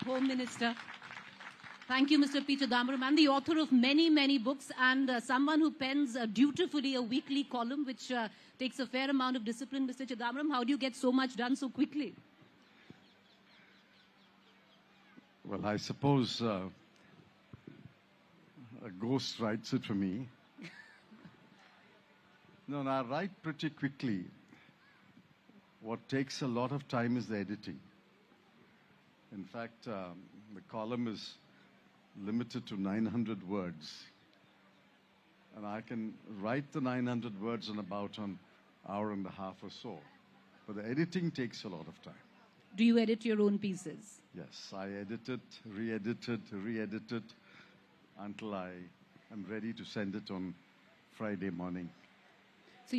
Home Minister. Thank you, Mr. P. Chidambaram. I'm the author of many, many books and someone who pens dutifully a weekly column, which takes a fair amount of discipline. Mr. Chidambaram, how do you get so much done so quickly? Well, I suppose a ghost writes it for me. No, I write pretty quickly. What takes a lot of time is the editing. In fact, the column is limited to 900 words. And I can write the 900 words in about an hour and a half or so. But the editing takes a lot of time. Do you edit your own pieces? Yes, I edit it, re-edit it until I am ready to send it on Friday morning. So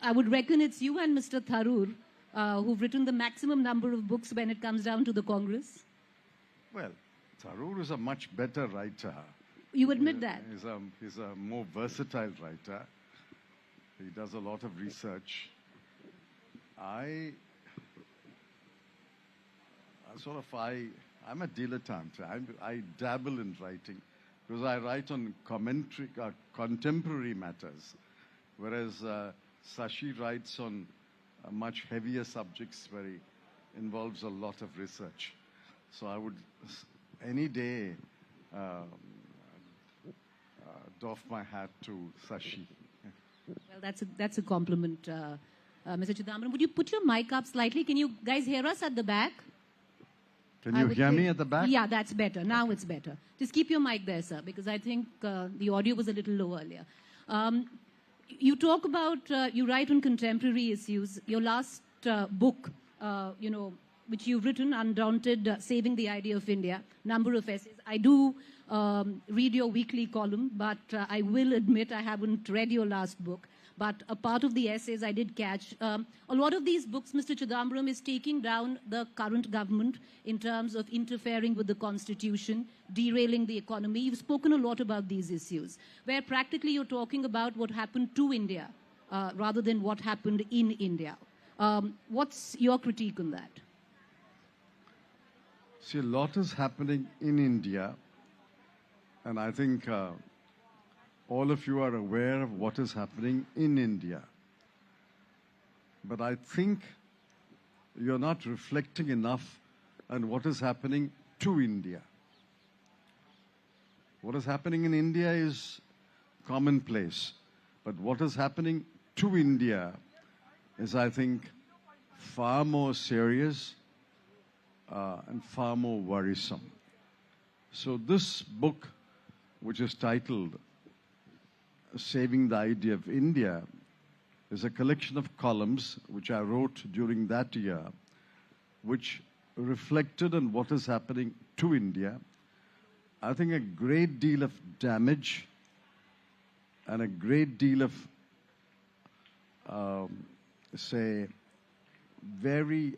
I would reckon it's you and Mr. Tharoor who've written the maximum number of books when it comes down to the Congress. Well, Tharoor is a much better writer. You admit that? He's a more versatile writer. He does a lot of research. I'm a dilettante. I dabble in writing because I write on contemporary matters, whereas Sashi writes on much heavier subjects where he involves a lot of research. So I would any day doff my hat to Sashi. Well, that's a compliment, Mr. Chidambaram. Would you put your mic up slightly? Can you guys hear us at the back? Can you hear me at the back? Yeah, that's better. Now it's better. Just keep your mic there, sir, because I think the audio was a little low earlier. You talk about, you write on contemporary issues. Your last book, which you've written, Undaunted, Saving the Idea of India, number of essays. I do read your weekly column, but I will admit I haven't read your last book. But a part of the essays I did catch. A lot of these books, Mr. Chidambaram, is taking down the current government in terms of interfering with the constitution, derailing the economy. You've spoken a lot about these issues, where practically you're talking about what happened to India rather than what happened in India. What's your critique on that? See, a lot is happening in India, and I think all of you are aware of what is happening in India. But I think you're not reflecting enough on what is happening to India. What is happening in India is commonplace. But what is happening to India is, I think, far more serious and far more worrisome. So this book, which is titled Saving the Idea of India, is a collection of columns which I wrote during that year, which reflected on what is happening to India. I think a great deal of damage and a great deal of, very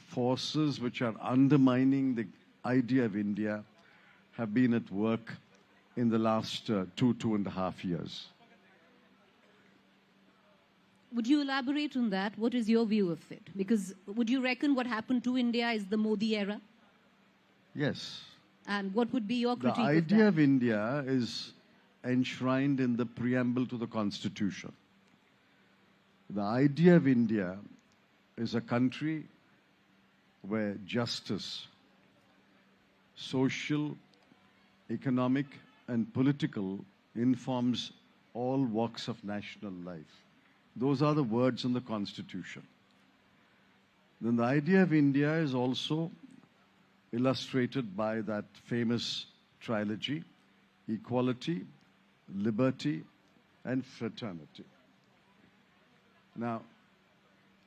forces which are undermining the idea of India have been at work in the last 2.5 years. Would you elaborate on that? What is your view of it? Because would you reckon what happened to India is the Modi era? Yes. And what would be your critique of that? The idea of India is enshrined in the preamble to the Constitution. The idea of India is a country where justice, social, economic, and political informs all walks of national life. Those are the words in the Constitution. Then the idea of India is also illustrated by that famous trilogy, equality, liberty, and fraternity. Now,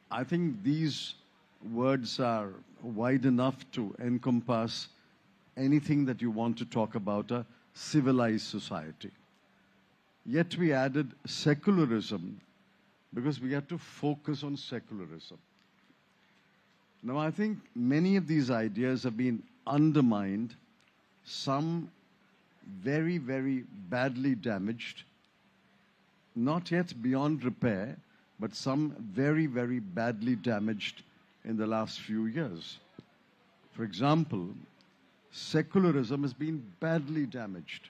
I think these words are wide enough to encompass anything that you want to talk about a civilized society. Yet we added secularism because we had to focus on secularism. Now, I think many of these ideas have been undermined, some very, very badly damaged, not yet beyond repair, but some very, very badly damaged in the last few years. For example, secularism has been badly damaged.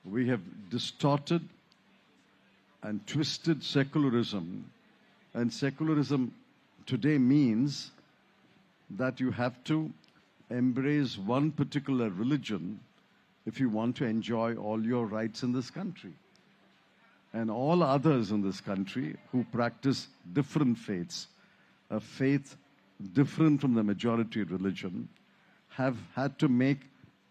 We have distorted and twisted secularism, and secularism today means that you have to embrace one particular religion if you want to enjoy all your rights in this country. And all others in this country who practice different faiths, a faith different from the majority religion, have had to make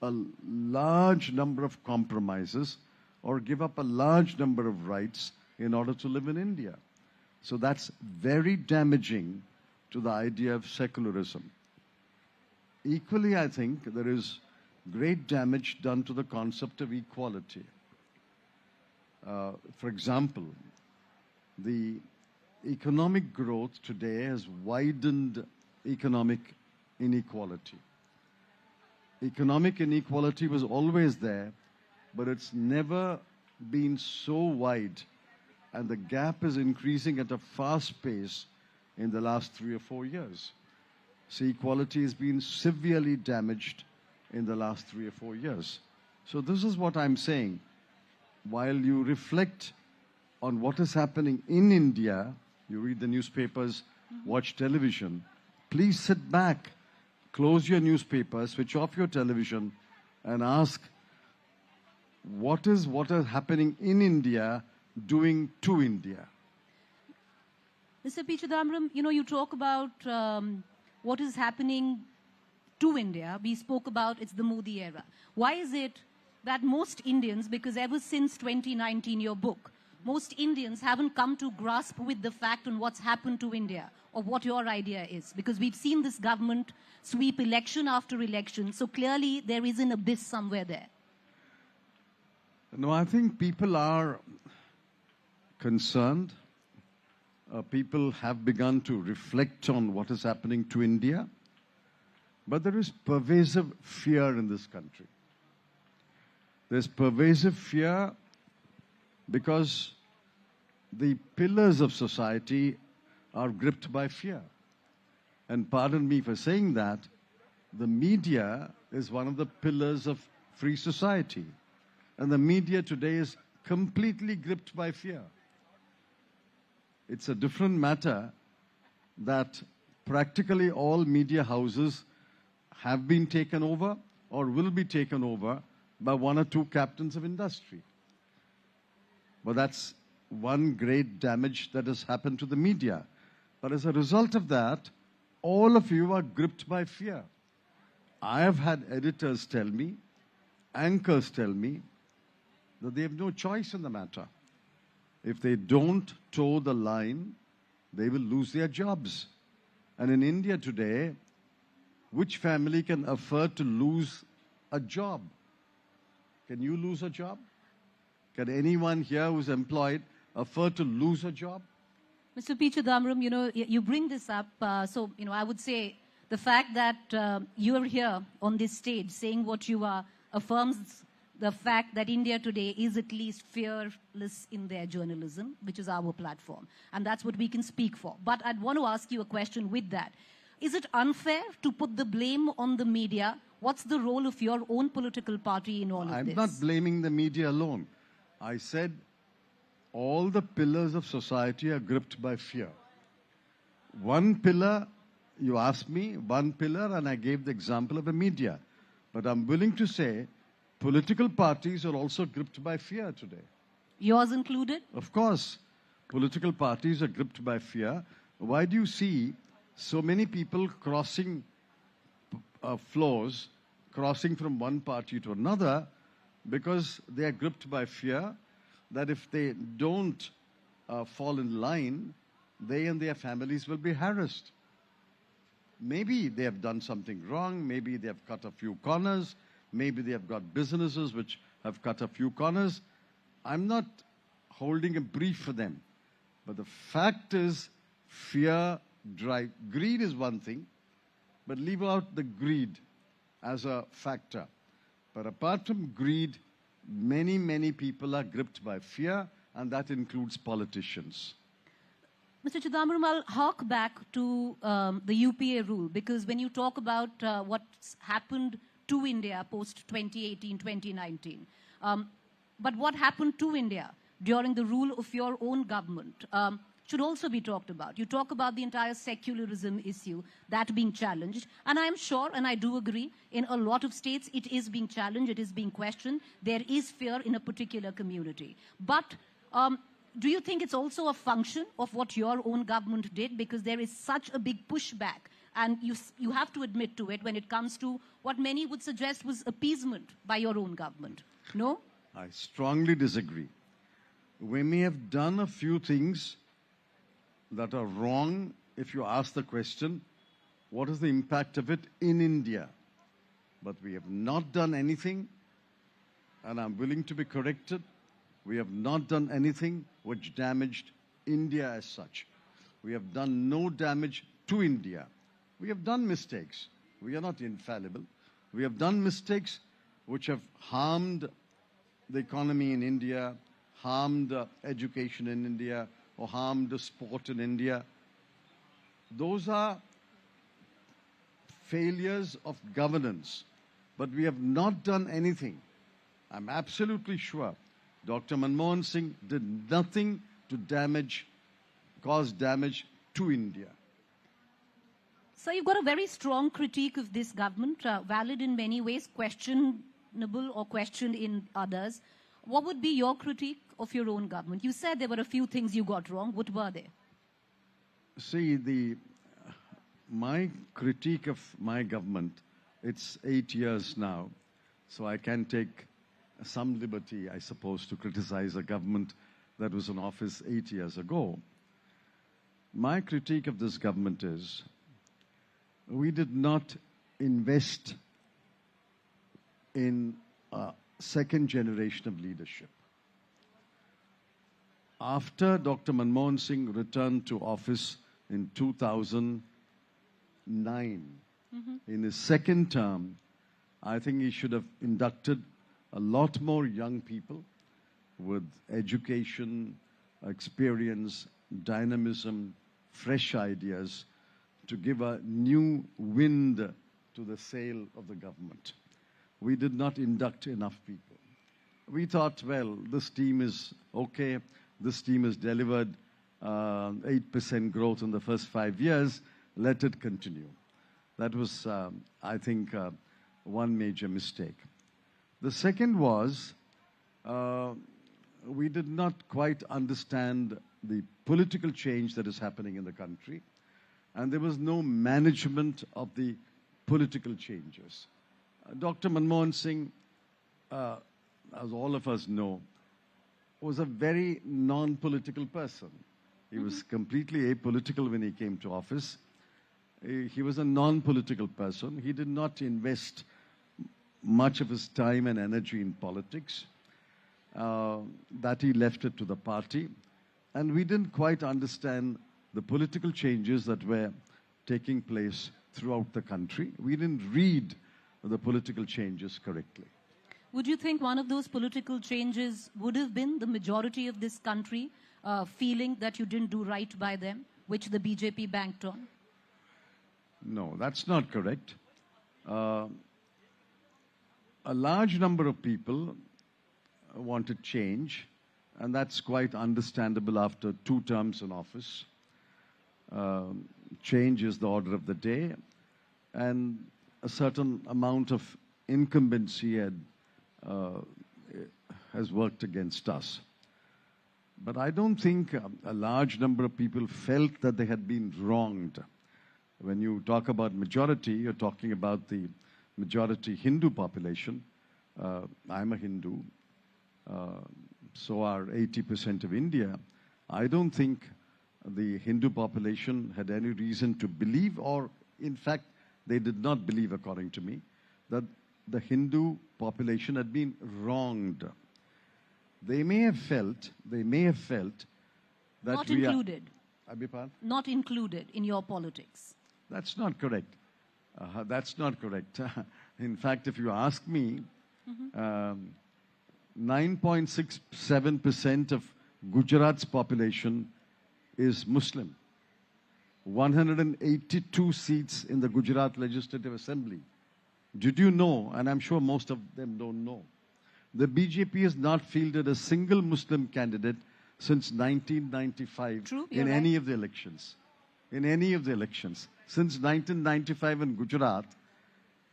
a large number of compromises or give up a large number of rights in order to live in India. So that's very damaging to the idea of secularism. Equally, I think there is great damage done to the concept of equality. For example, the economic growth today has widened economic inequality. Economic inequality was always there, but it's never been so wide, and the gap is increasing at a fast pace in the last 3 or 4 years. So equality has been severely damaged in the last 3 or 4 years. So this is what I'm saying. While you reflect on what is happening in India, you read the newspapers, watch television, please sit back, close your newspaper, switch off your television, and ask, what is happening in India doing to India? Mr. P. Chidambaram, you talk about what is happening to India. We spoke about it's the Modi era. Why is it that most Indians, because ever since 2019, your book, most Indians haven't come to grasp with the fact on what's happened to India or what your idea is? Because we've seen this government sweep election after election, so clearly there is an abyss somewhere there. No, I think people are concerned. People have begun to reflect on what is happening to India. But there is pervasive fear in this country. There's pervasive fear because the pillars of society are gripped by fear. And pardon me for saying that, the media is one of the pillars of free society. And the media today is completely gripped by fear. It's a different matter that practically all media houses have been taken over or will be taken over by one or two captains of industry. But that's one great damage that has happened to the media. But as a result of that, all of you are gripped by fear. I have had editors tell me, anchors tell me, that they have no choice in the matter. If they don't toe the line, they will lose their jobs. And in India today, which family can afford to lose a job? Can you lose a job? Can anyone here who's employed afford to lose a job? Mr. P. Chidambaram, you bring this up. So, I would say the fact that you are here on this stage saying what you are affirms the fact that India today is at least fearless in their journalism, which is our platform. And that's what we can speak for. But I'd want to ask you a question with that. Is it unfair to put the blame on the media? What's the role of your own political party in all of this? I'm not blaming the media alone. I said all the pillars of society are gripped by fear. One pillar, you asked me, one pillar, and I gave the example of the media. But I'm willing to say political parties are also gripped by fear today. Yours included? Of course. Political parties are gripped by fear. Why do you see so many people crossing floors, crossing from one party to another? Because they are gripped by fear that if they don't fall in line, they and their families will be harassed. Maybe they have done something wrong, maybe they have cut a few corners, maybe they have got businesses which have cut a few corners. I'm not holding a brief for them. But the fact is, fear, drive, greed is one thing, but leave out the greed as a factor. But apart from greed, many, many people are gripped by fear, and that includes politicians. Mr. Chidambaram, I'll hark back to the UPA rule, because when you talk about what's happened to India post 2018, 2019, but what happened to India during the rule of your own government should also be talked about. You talk about the entire secularism issue, that being challenged. And I'm sure, and I do agree, in a lot of states it is being challenged, it is being questioned. There is fear in a particular community. But do you think it's also a function of what your own government did? Because there is such a big pushback, and you have to admit to it when it comes to what many would suggest was appeasement by your own government. No? I strongly disagree. We may have done a few things that are wrong if you ask the question, what is the impact of it in India? But we have not done anything, and I'm willing to be corrected. We have not done anything which damaged India as such. We have done no damage to India. We have done mistakes. We are not infallible. We have done mistakes which have harmed the economy in India, harmed education in India, or harmed sport in India. Those are failures of governance. But we have not done anything. I'm absolutely sure Dr. Manmohan Singh did nothing to cause damage to India. So you've got a very strong critique of this government, valid in many ways, questionable or questioned in others. What would be your critique of your own government? You said there were a few things you got wrong. What were they? See, my critique of my government, it's 8 years now, so I can take some liberty, I suppose, to criticize a government that was in office 8 years ago. My critique of this government is, we did not invest in a second generation of leadership. After Dr. Manmohan Singh returned to office in 2009, in his second term, I think he should have inducted a lot more young people with education, experience, dynamism, fresh ideas to give a new wind to the sail of the government. We did not induct enough people. We thought, well, this team is okay. This team has delivered 8% growth in the first 5 years. Let it continue. That was, I think, one major mistake. The second was, we did not quite understand the political change that is happening in the country, and there was no management of the political changes. Dr. Manmohan Singh, as all of us know, was a very non-political person. He was completely apolitical when he came to office. He was a non-political person. He did not invest much of his time and energy in politics. That he left it to the party. And we didn't quite understand the political changes that were taking place throughout the country. We didn't read the political changes correctly. Would you think one of those political changes would have been the majority of this country feeling that you didn't do right by them, which the BJP banked on? No, that's not correct. A large number of people wanted change, and that's quite understandable after 2 terms in office. Change is the order of the day, and a certain amount of incumbency has worked against us. But I don't think a large number of people felt that they had been wronged. When you talk about majority, you're talking about the majority Hindu population. I'm a Hindu. So are 80% of India. I don't think the Hindu population had any reason to believe, or in fact, they did not believe, according to me, that the Hindu population had been wronged. They may have felt that not included. I beg your pardon? Not included in your politics. That's not correct. That's not correct. In fact, if you ask me, 9.67% of Gujarat's population is Muslim. 182 seats in the Gujarat Legislative Assembly. Did you know, and I'm sure most of them don't know, the BJP has not fielded a single Muslim candidate since 1995 True, in right. any of the elections. In any of the elections. Since 1995 in Gujarat,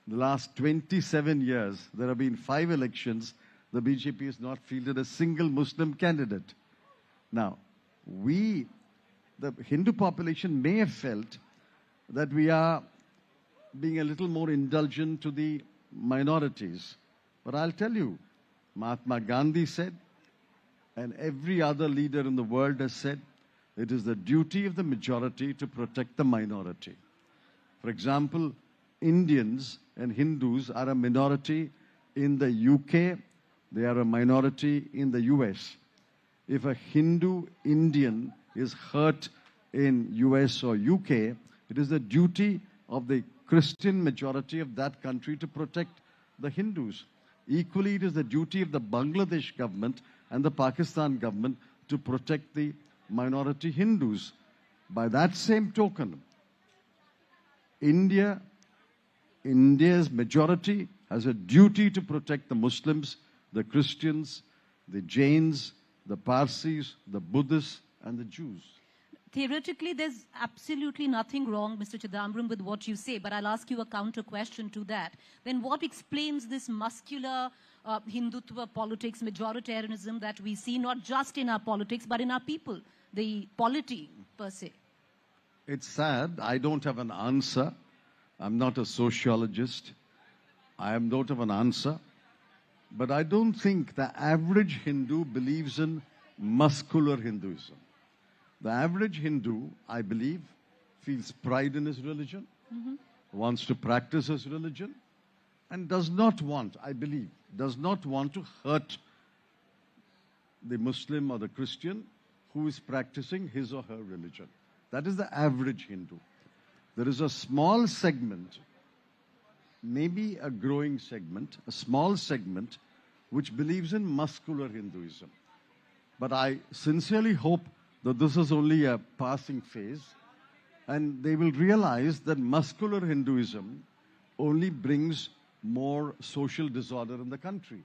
the last 27 years, there have been 5 elections. The BJP has not fielded a single Muslim candidate. Now, the Hindu population may have felt that we are being a little more indulgent to the minorities. But I'll tell you, Mahatma Gandhi said, and every other leader in the world has said, it is the duty of the majority to protect the minority. For example, Indians and Hindus are a minority in the UK, they are a minority in the US. If a Hindu Indian is hurt in US or UK, it is the duty of the Christian majority of that country to protect the Hindus. Equally, it is the duty of the Bangladesh government and the Pakistan government to protect the minority Hindus. By that same token, India's majority has a duty to protect the Muslims, the Christians, the Jains, the Parsis, the Buddhists, and the Jews. Theoretically, there's absolutely nothing wrong, Mr. Chidambaram, with what you say, but I'll ask you a counter question to that. Then what explains this muscular Hindutva politics, majoritarianism that we see not just in our politics, but in our people, the polity per se? It's sad. I don't have an answer. I'm not a sociologist. I don't have an answer. But I don't think the average Hindu believes in muscular Hinduism. The average Hindu, I believe, feels pride in his religion, wants to practice his religion, and does not want, I believe, does not want to hurt the Muslim or the Christian who is practicing his or her religion. That is the average Hindu. There is a small segment, maybe a growing segment, a small segment, which believes in muscular Hinduism. But I sincerely hope that this is only a passing phase, and they will realize that muscular Hinduism only brings more social disorder in the country,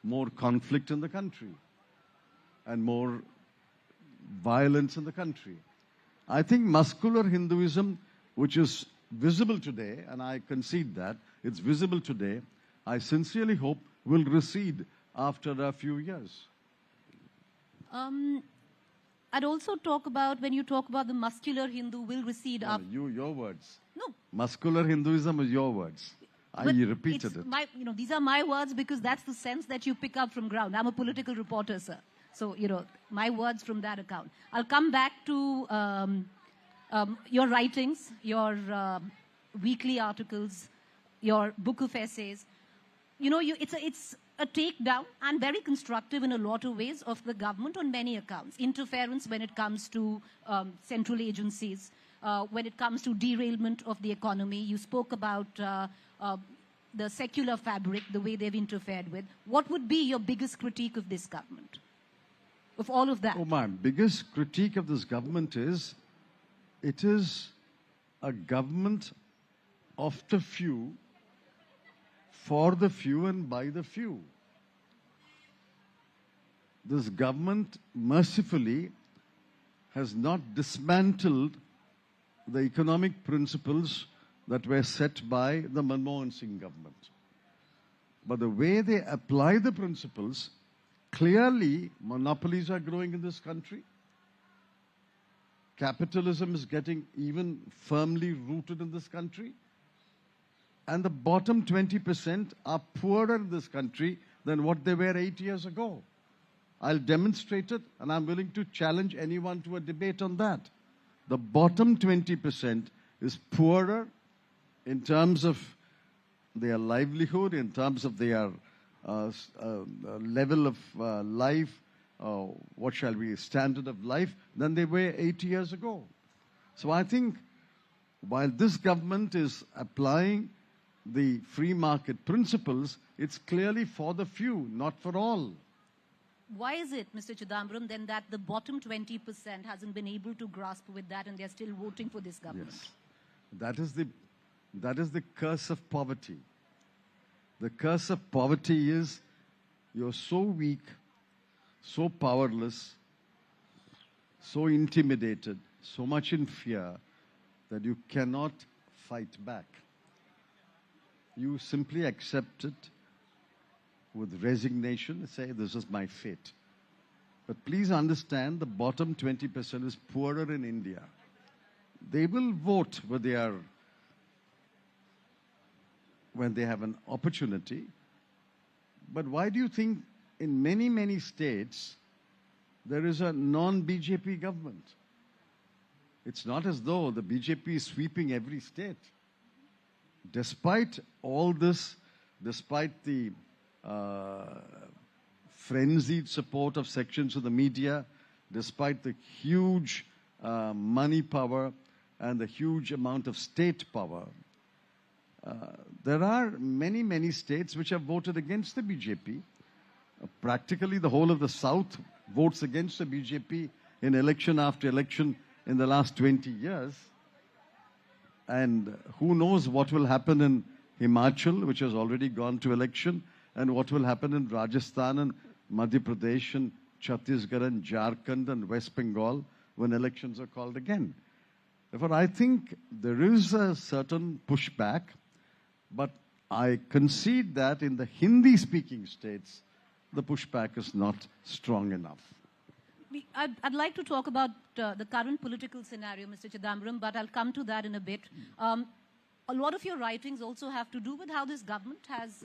more conflict in the country, and more violence in the country. I think muscular Hinduism, which is visible today, and I concede that, it's visible today, I sincerely hope will recede after a few years. I'd also talk about, when you talk about the muscular Hindu will recede No, up. your words. No. Muscular Hinduism is your words. I repeated it. These are my words because that's the sense that you pick up from ground. I'm a political reporter, sir. So, my words from that account. I'll come back to your writings, your weekly articles, your book of essays. It's a takedown and very constructive in a lot of ways of the government on many accounts. Interference when it comes to central agencies, when it comes to derailment of the economy. You spoke about the secular fabric, the way they've interfered with. What would be your biggest critique of this government, of all of that? Oh, my biggest critique of this government is, it is a government of the few, for the few and by the few. This government mercifully has not dismantled the economic principles that were set by the Manmohan Singh government. But the way they apply the principles, clearly monopolies are growing in this country. Capitalism is getting even firmly rooted in this country. And the bottom 20% are poorer in this country than what they were 8 years ago. I'll demonstrate it, and I'm willing to challenge anyone to a debate on that. The bottom 20% is poorer in terms of their livelihood, in terms of their level of life, standard of life, than they were 8 years ago. So I think while this government is applying the free market principles, it's clearly for the few, not for all. why is it, Mr. Chidambaram, then that the bottom 20% hasn't been able to grasp with that and they're still voting for this government? Yes. That is the curse of poverty. The curse of poverty is you're so weak, so powerless, so intimidated, so much in fear that you cannot fight back. You simply accept it with resignation and say, this is my fate. But please understand, the bottom 20% is poorer in India. They will vote when they have an opportunity. But why do you think in many, many states there is a non-BJP government? It's not as though the BJP is sweeping every state. Despite all this, despite the frenzied support of sections of the media, despite the huge money power and the huge amount of state power, there are many, many states which have voted against the BJP. Practically the whole of the South votes against the BJP in election after election in the last 20 years. And who knows what will happen in Himachal, which has already gone to election, and what will happen in Rajasthan and Madhya Pradesh and Chhattisgarh and Jharkhand and West Bengal when elections are called again. Therefore, I think there is a certain pushback, but I concede that in the Hindi-speaking states, the pushback is not strong enough. I'd like to talk about the current political scenario, Mr. Chidambaram, but I'll come to that in a bit. A lot of your writings also have to do with how this government has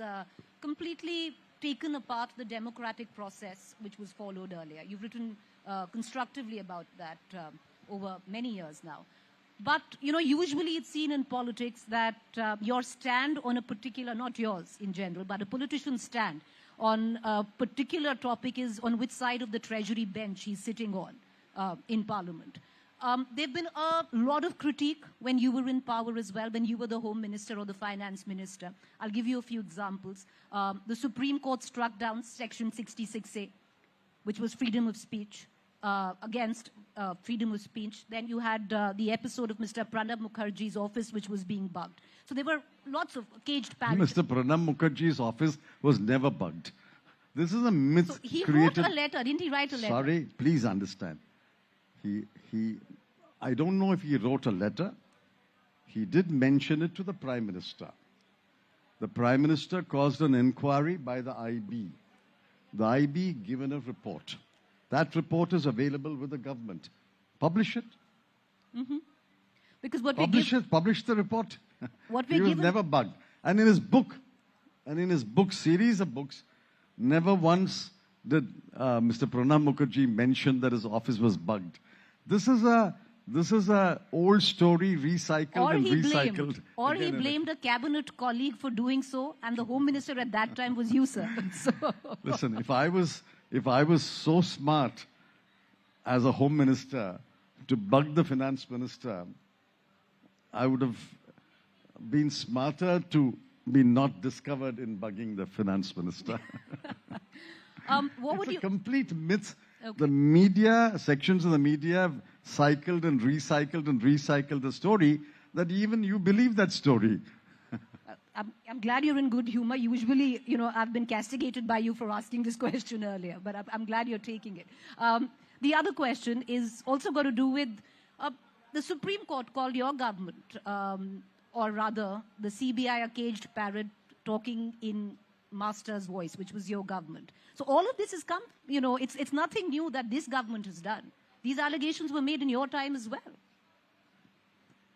completely taken apart the democratic process which was followed earlier. You've written constructively about that over many years now. But, usually it's seen in politics that your stand on a particular, not yours in general, but a politician's stand on a particular topic is on which side of the treasury bench he's sitting on in Parliament. There have been a lot of critique when you were in power as well, when you were the Home Minister or the Finance Minister. I'll give you a few examples. The Supreme Court struck down Section 66A, which was freedom of speech, against freedom of speech. Then you had the episode of Mr. Pranab Mukherjee's office, which was being bugged. So there were lots of caged palaces. Mr. Pranab Mukherjee's office was never bugged. This is a myth So he created. wrote a letter, didn't he write a letter? Sorry, please understand. I don't know if he wrote a letter. He did mention it to the Prime Minister. The Prime Minister caused an inquiry by the IB. The IB given a report. That report is available with the government. Publish it. Mm-hmm. Because what Publish the report. What He was never bugged. And in his book, series of books, never once did Mr. Pranab Mukherjee mention that his office was bugged. This is a old story recycled and recycled. Or he blamed a cabinet colleague for doing so, and the Home Minister at that time was you, sir. So. Listen, if I was so smart as a Home Minister to bug the Finance Minister, I would have been smarter to be not discovered in bugging the Finance Minister. It's a complete myth. Okay. The media, sections of the media have cycled and recycled the story that even you believe that story. I'm glad you're in good humor. Usually, I've been castigated by you for asking this question earlier, but I'm glad you're taking it. The other question is also got to do with the Supreme Court called your government, or rather the CBI, a caged parrot talking in master's voice, which was your government. So all of this has come, it's nothing new that this government has done. These allegations were made in your time as well.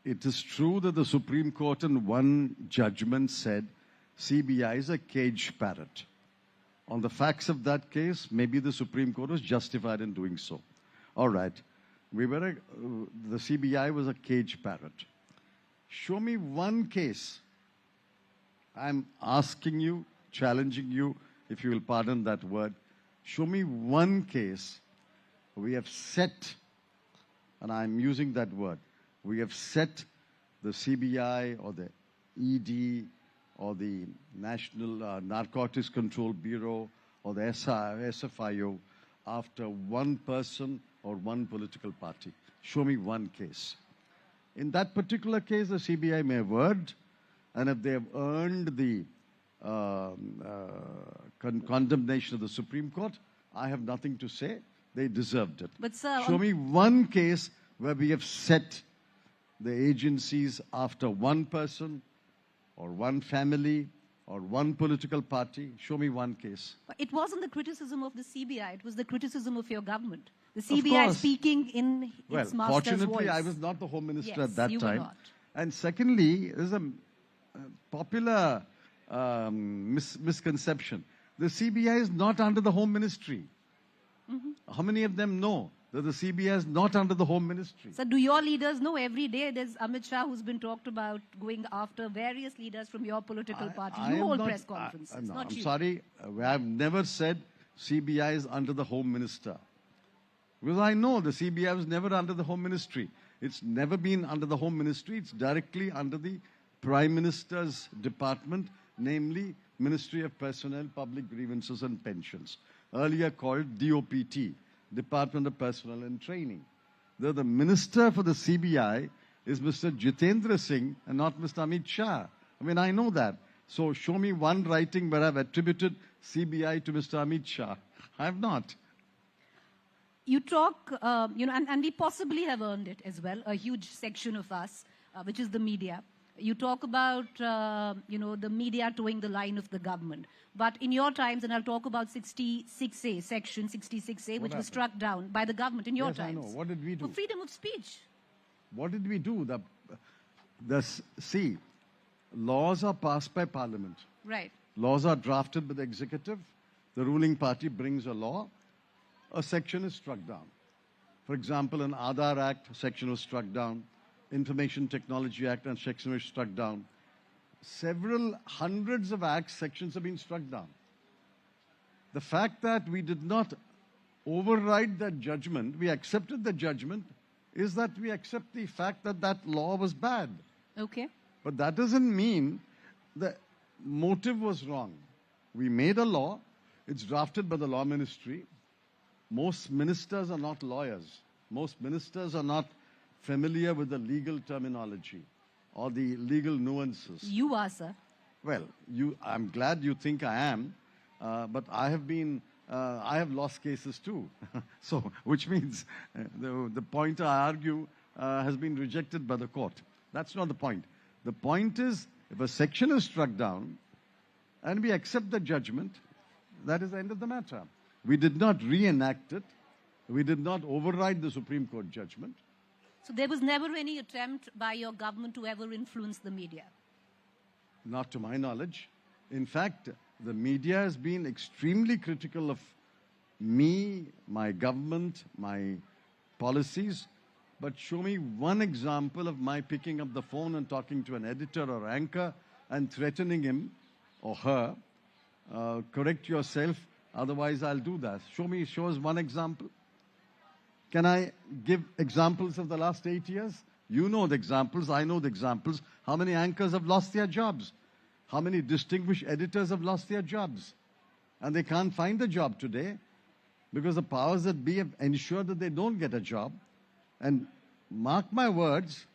It is true that the Supreme Court in one judgment said CBI is a caged parrot. On the facts of that case, maybe the Supreme Court was justified in doing so. All right. The CBI was a caged parrot. Show me one case. I'm asking you, challenging you, if you will pardon that word. Show me one case we have set, and I'm using that word, we have set the CBI or the ED or the National Narcotics Control Bureau or the SFIO after one person or one political party. Show me one case. In that particular case, the CBI may have erred, and if they have earned the condemnation of the Supreme Court, I have nothing to say. They deserved it. But sir, show me one case where we have set the agencies after one person or one family or one political party. Show me one case. It wasn't the criticism of the CBI. It was the criticism of your government. The CBI speaking in its master's fortunately, voice. I was not the Home Minister Yes, at that you were time. not. And secondly, there's a popular misconception. The CBI is not under the Home Ministry. How many of them know that the CBI is not under the Home Ministry? So do your leaders know? Every day there's Amit Shah who's been talked about going after various leaders from your political party. You hold press conferences, not I'm you. sorry. I've never said CBI is under the Home Minister. Because I know the CBI was never under the Home Ministry. It's never been under the Home Ministry. It's directly under the Prime Minister's department, namely Ministry of Personnel, Public Grievances and Pensions, earlier called DOPT, Department of Personnel and Training. The minister for the CBI is Mr. Jitendra Singh and not Mr. Amit Shah. I mean, I know that. So show me one writing where I've attributed CBI to Mr. Amit Shah. I have not. You talk, and we possibly have earned it as well, a huge section of us, which is the media. You talk about, the media towing the line of the government. But in your times, and I'll talk about 66A, Section 66A, which was struck down by the government in your times. I know. What did we do? For freedom of speech. What did we do? See, laws are passed by Parliament. Right. Laws are drafted by the executive. The ruling party brings a law. A section is struck down. For example, an Aadhaar Act, section was struck down. Information Technology Act and section was struck down. Several hundreds of acts, sections have been struck down. The fact that we did not override that judgment, we accepted the judgment, is that we accept the fact that that law was bad. Okay. But that doesn't mean the motive was wrong. We made a law. It's drafted by the Law Ministry. Most ministers are not lawyers. Most ministers are not familiar with the legal terminology or the legal nuances. You are, sir. Well, I'm glad you think I am, but I have lost cases too. So, which means the point I argue has been rejected by the court. That's not the point. The point is, if a section is struck down and we accept the judgment, that is the end of the matter. We did not reenact it. We did not override the Supreme Court judgment. So there was never any attempt by your government to ever influence the media? Not to my knowledge. In fact, the media has been extremely critical of me, my government, my policies. But show me one example of my picking up the phone and talking to an editor or anchor and threatening him or her. Correct yourself, otherwise I'll do that. Show us one example. Can I give examples of the last 8 years? You know the examples, I know the examples. How many anchors have lost their jobs? How many distinguished editors have lost their jobs? And they can't find a job today because the powers that be have ensured that they don't get a job. And mark my words,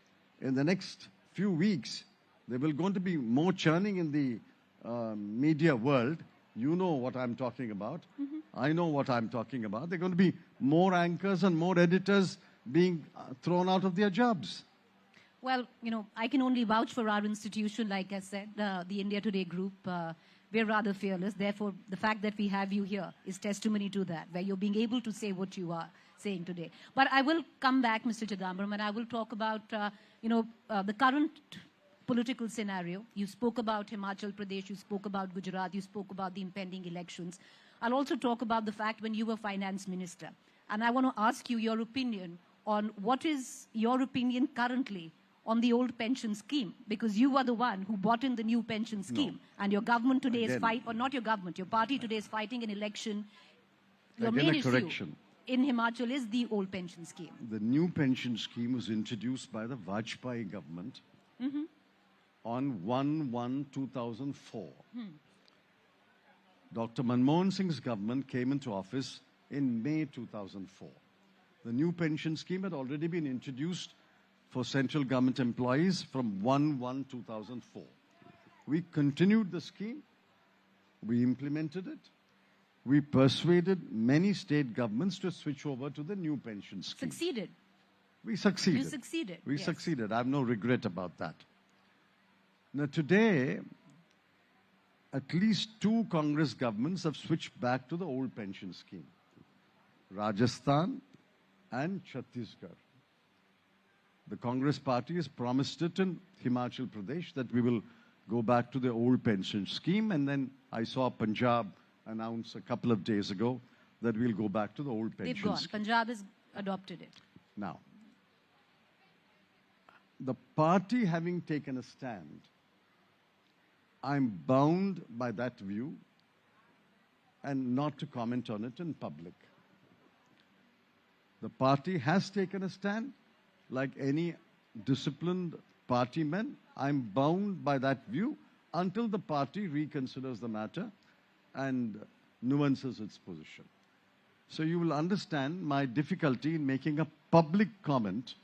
in the next few weeks, there will going to be more churning in the media world. You know what I'm talking about. I know what I'm talking about. There are going to be more anchors and more editors being thrown out of their jobs. Well, I can only vouch for our institution, like I said, the India Today group. We're rather fearless. Therefore, the fact that we have you here is testimony to that, where you're being able to say what you are saying today. But I will come back, Mr. Chidambaram, and I will talk about, the current political scenario. You spoke about Himachal Pradesh, you spoke about Gujarat, you spoke about the impending elections. I'll also talk about the fact when you were finance minister. And I want to ask you your opinion on what is your opinion currently on the old pension scheme, because you are the one who bought in the new pension scheme. No. And your government today is fighting, or not your government, your party today is fighting an election. Your main issue in Himachal is the old pension scheme. The new pension scheme was introduced by the Vajpayee government on 1/1/2004. Dr. Manmohan Singh's government came into office in May 2004. The new pension scheme had already been introduced for central government employees from 1/1/2004. We continued the scheme. We implemented it. We persuaded many state governments to switch over to the new pension scheme. Succeeded. We succeeded. You succeeded. We yes. succeeded. I have no regret about that. Now today, at least 2 Congress governments have switched back to the old pension scheme. Rajasthan and Chhattisgarh. The Congress party has promised it in Himachal Pradesh that we will go back to the old pension scheme, and then I saw Punjab announce a couple of days ago that we'll go back to the old pension They've gone. scheme. Punjab has adopted it. Now, the party having taken a stand, I'm bound by that view and not to comment on it in public. The party has taken a stand. Like any disciplined party man, I'm bound by that view until the party reconsiders the matter and nuances its position. So you will understand my difficulty in making a public comment,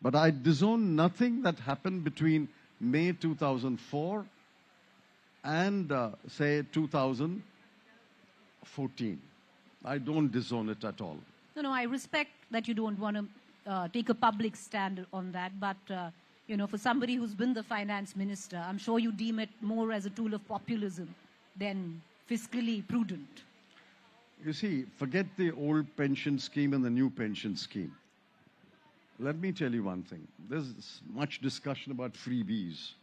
but I disown nothing that happened between May 2004 and, say, 2014. I don't disown it at all. No, I respect that you don't want to take a public stand on that, but, for somebody who's been the finance minister, I'm sure you deem it more as a tool of populism than fiscally prudent. You see, forget the old pension scheme and the new pension scheme. Let me tell you one thing. There's much discussion about freebies.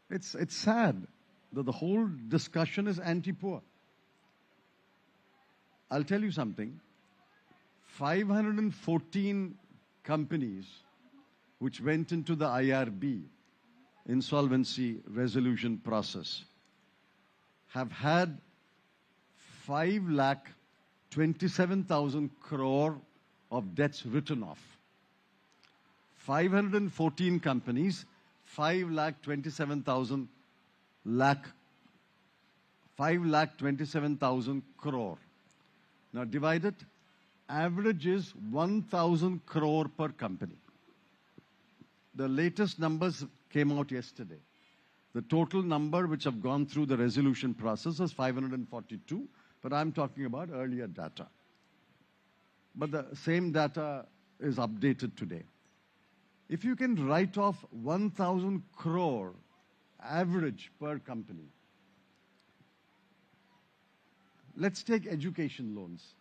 It's sad that the whole discussion is anti-poor. I'll tell you something. 514 companies which went into the IRB, insolvency resolution process, have had 5,27,000 crore of debts written off. 514 companies, 5,27,000 crore. Now divide it. Average is 1,000 crore per company. The latest numbers came out yesterday. The total number which have gone through the resolution process is 542, but I'm talking about earlier data. But the same data is updated today. If you can write off 1,000 crore average per company, let's take education loans.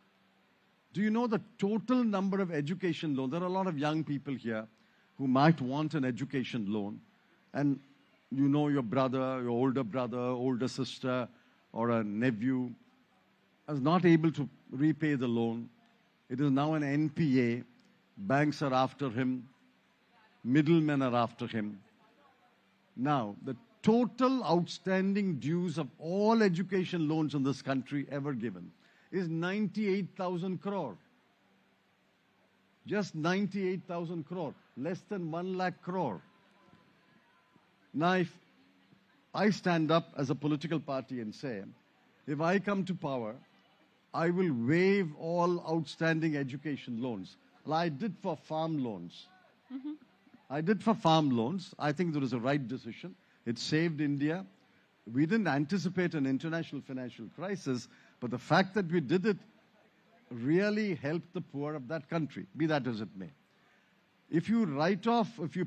Do you know the total number of education loans? There are a lot of young people here who might want an education loan, and you know your brother, your older sister, or a nephew is not able to repay the loan. It is now an NPA. Banks are after him. Middlemen are after him. Now, the total outstanding dues of all education loans in this country ever given is 98,000 crore. Just 98,000 crore, less than 1 lakh crore. Now, if I stand up as a political party and say, if I come to power, I will waive all outstanding education loans. Well, I did for farm loans. I did for farm loans. I think there was a right decision. It saved India. We didn't anticipate an international financial crisis, but the fact that we did it really helped the poor of that country, be that as it may. If you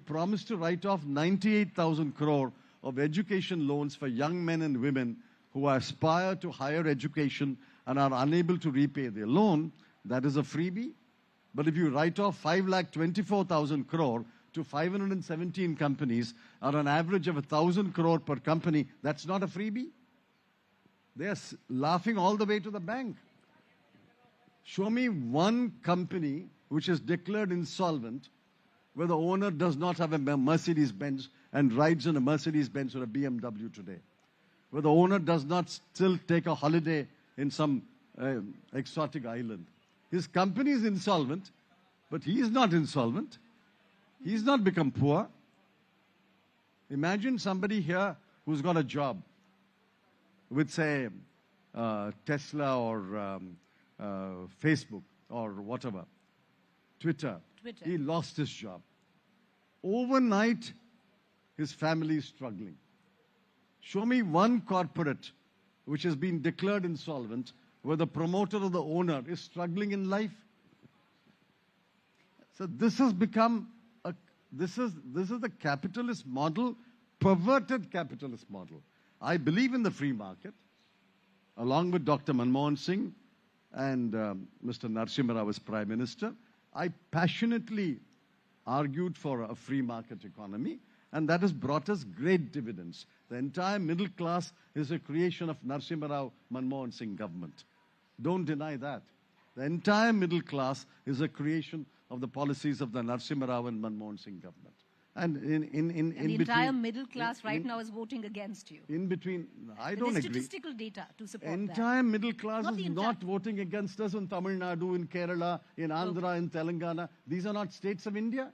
promise to write off 98,000 crore of education loans for young men and women who aspire to higher education and are unable to repay their loan, that is a freebie. But if you write off 5,24,000 crore to 517 companies at an average of 1,000 crore per company, that's not a freebie. They are laughing all the way to the bank. Show me one company which is declared insolvent where the owner does not have a Mercedes-Benz and rides in a Mercedes-Benz or a BMW today. Where the owner does not still take a holiday in some exotic island. His company is insolvent, but he is not insolvent. He's not become poor. Imagine somebody here who's got a job with, say, Tesla or Facebook or whatever, Twitter. He lost his job. Overnight, his family is struggling. Show me one corporate which has been declared insolvent where the promoter or the owner is struggling in life. So this has become this is the capitalist model, perverted capitalist model. I believe in the free market, along with Dr. Manmohan Singh and Mr. Narasimha Rao as Prime Minister. I passionately argued for a free market economy, and that has brought us great dividends. The entire middle class is a creation of Narasimha Rao, Manmohan Singh government. Don't deny that. The entire middle class is a creation of the policies of the Narasimha Rao and Manmohan Singh government. And in the entire middle class right now is voting against you. In between, I don't agree. There's statistical data to support that. Entire middle class is not voting against us in Tamil Nadu, in Kerala, in Andhra, in Telangana. These are not states of India.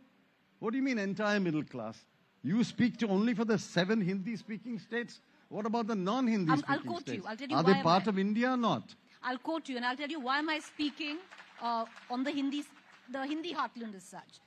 What do you mean entire middle class? You speak to only for the 7 Hindi-speaking states. What about the non-Hindi-speaking states? I'll quote you. I'll tell you are they part of India or not? I'll quote you, and I'll tell you why am I speaking on the Hindi heartland as such.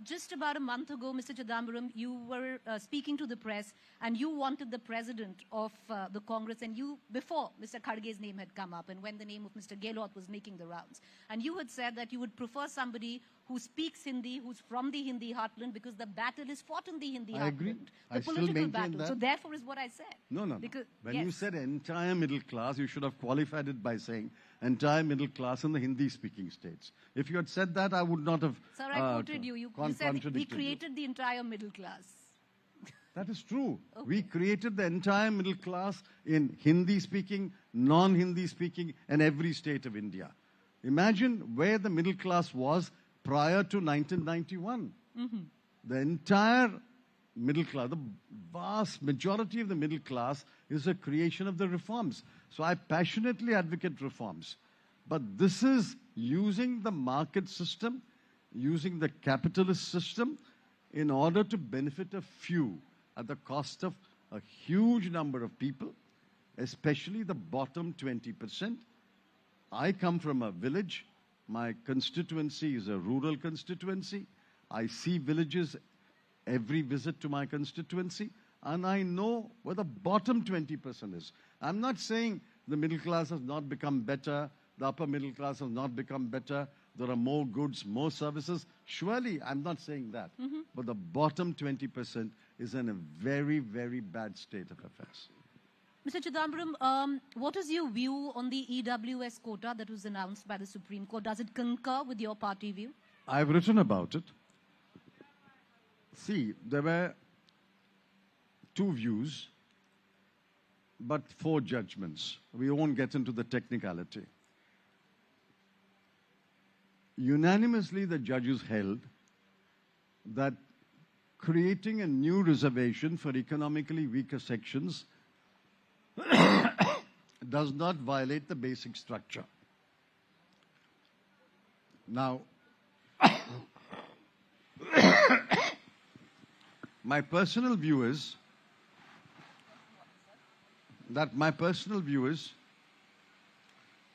Just about a month ago, Mr. Chidambaram, you were speaking to the press, and you wanted the president of the Congress, and before Mr. Kharge's name had come up, and when the name of Mr. Gehlot was making the rounds, and you had said that you would prefer somebody who speaks Hindi, who's from the Hindi heartland, because the battle is fought in the Hindi heartland. I agree. The political battle. That. So therefore is what I said. No. When you said entire middle class, you should have qualified it by saying entire middle class in the Hindi-speaking states. If you had said that, I would not have Sir, I quoted you. You said we created the entire middle class. That is true. Okay. We created the entire middle class in Hindi-speaking, non-Hindi-speaking, and every state of India. Imagine where the middle class was prior to 1991. The entire middle class, the vast majority of the middle class is a creation of the reforms. So I passionately advocate reforms. But this is using the market system, using the capitalist system in order to benefit a few at the cost of a huge number of people, especially the bottom 20%. I come from a village. My constituency is a rural constituency. I see villages every visit to my constituency, and I know where the bottom 20% is. I'm not saying the middle class has not become better, the upper middle class has not become better, there are more goods, more services. Surely, I'm not saying that. But the bottom 20% is in a very, very bad state of affairs. Mr. Chidambaram, what is your view on the EWS quota that was announced by the Supreme Court? Does it concur with your party view? I've written about it. See, there were 2 views, but 4 judgments. We won't get into the technicality. Unanimously, the judges held that creating a new reservation for economically weaker sections does not violate the basic structure. Now, my personal view is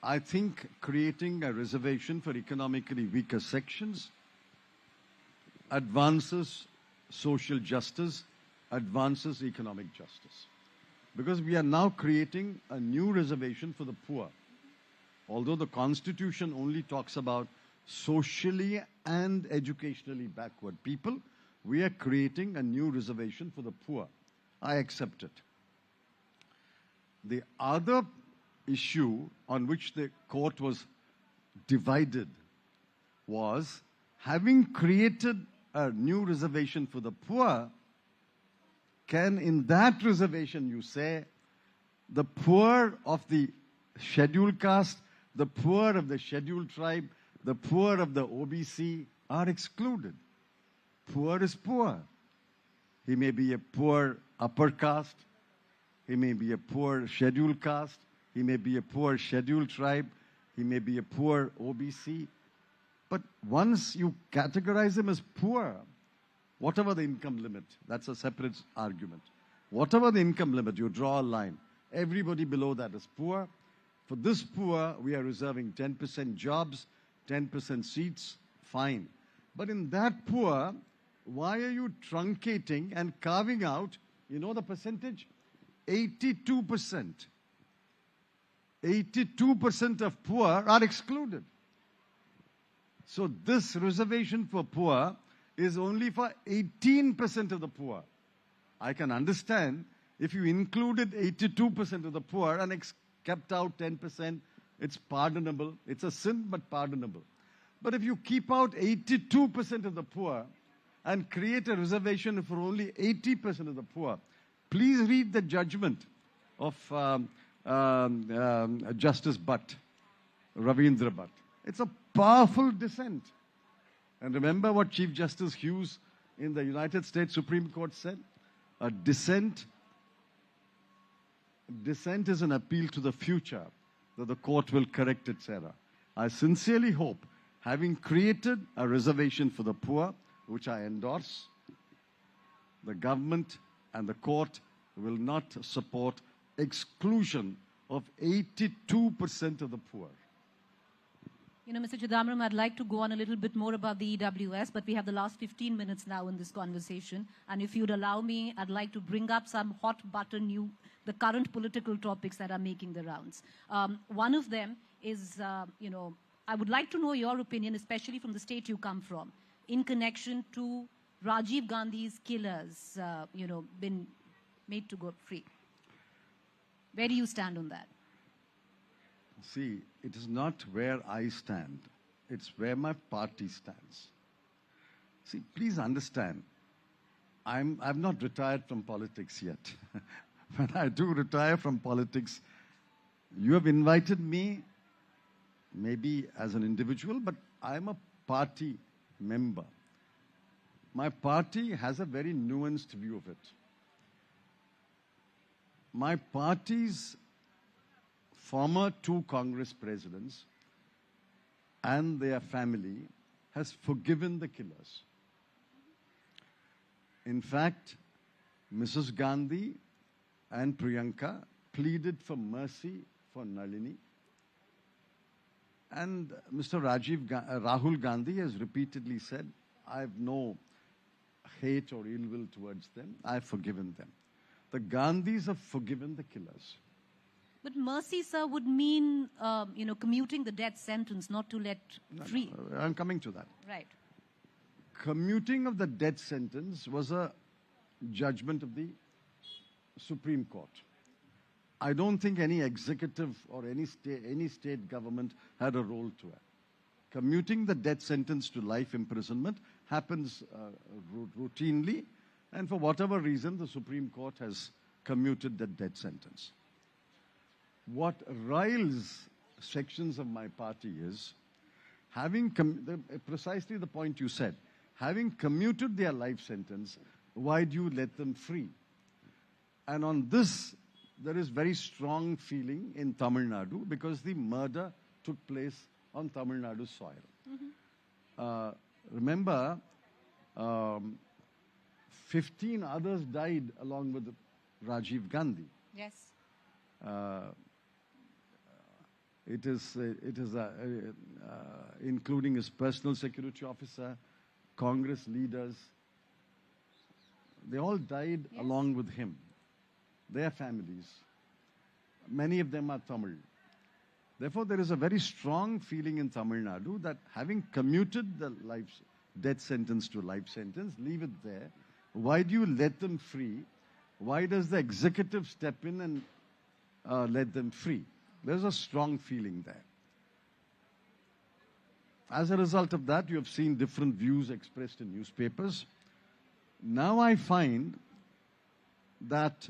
I think creating a reservation for economically weaker sections advances social justice, advances economic justice. Because we are now creating a new reservation for the poor. Although the Constitution only talks about socially and educationally backward people, we are creating a new reservation for the poor. I accept it. The other issue on which the court was divided was, having created a new reservation for the poor, can in that reservation you say the poor of the scheduled caste, the poor of the scheduled tribe, the poor of the OBC are excluded? Poor is poor. He may be a poor upper caste, he may be a poor scheduled caste, he may be a poor scheduled tribe, he may be a poor OBC. But once you categorize him as poor, whatever the income limit, that's a separate argument. Whatever the income limit, you draw a line. Everybody below that is poor. For this poor, we are reserving 10% jobs, 10% seats, fine. But in that poor, why are you truncating and carving out, you know the percentage? 82%. 82% of poor are excluded. So this reservation for poor is only for 18% of the poor. I can understand if you included 82% of the poor and kept out 10%, it's pardonable. It's a sin, but pardonable. But if you keep out 82% of the poor and create a reservation for only 80% of the poor, please read the judgment of Justice Bhatt, Ravindra Bhatt. It's a powerful dissent. And remember what Chief Justice Hughes in the United States Supreme Court said? A dissent is an appeal to the future, that the court will correct its error. I sincerely hope, having created a reservation for the poor, which I endorse, the government and the court will not support exclusion of 82% of the poor. You know, Mr. Chidambaram, I'd like to go on a little bit more about the EWS, but we have the last 15 minutes now in this conversation. And if you'd allow me, I'd like to bring up some hot button the current political topics that are making the rounds. One of them is, I would like to know your opinion, especially from the state you come from, in connection to Rajiv Gandhi's killers, been made to go free. Where do you stand on that? See, it is not where I stand. It's where my party stands. See, please understand, I've not retired from politics yet. When I do retire from politics, you have invited me, maybe as an individual, but I'm a party member. My party has a very nuanced view of it. My party's former 2 Congress presidents and their family has forgiven the killers. In fact, Mrs. Gandhi and Priyanka pleaded for mercy for Nalini. And Mr. Rahul Gandhi has repeatedly said, I have no hate or ill will towards them. I have forgiven them. The Gandhis have forgiven the killers. But mercy, sir, would mean, commuting the death sentence, not to let free. No, I'm coming to that. Right. Commuting of the death sentence was a judgment of the Supreme Court. I don't think any executive or any state government had a role to it. Commuting the death sentence to life imprisonment happens routinely, and for whatever reason, the Supreme Court has commuted the death sentence. What riles sections of my party is, precisely the point you said, having commuted their life sentence, why do you let them free? And on this, there is very strong feeling in Tamil Nadu because the murder took place on Tamil Nadu soil. Mm-hmm. Remember, 15 others died along with Rajiv Gandhi. Yes. It is including his personal security officer, Congress leaders. They all died along with him. Their families. Many of them are Tamil. Therefore, there is a very strong feeling in Tamil Nadu that having commuted the death sentence to life sentence, leave it there. Why do you let them free? Why does the executive step in and let them free? There's a strong feeling there. As a result of that, you have seen different views expressed in newspapers. Now I find that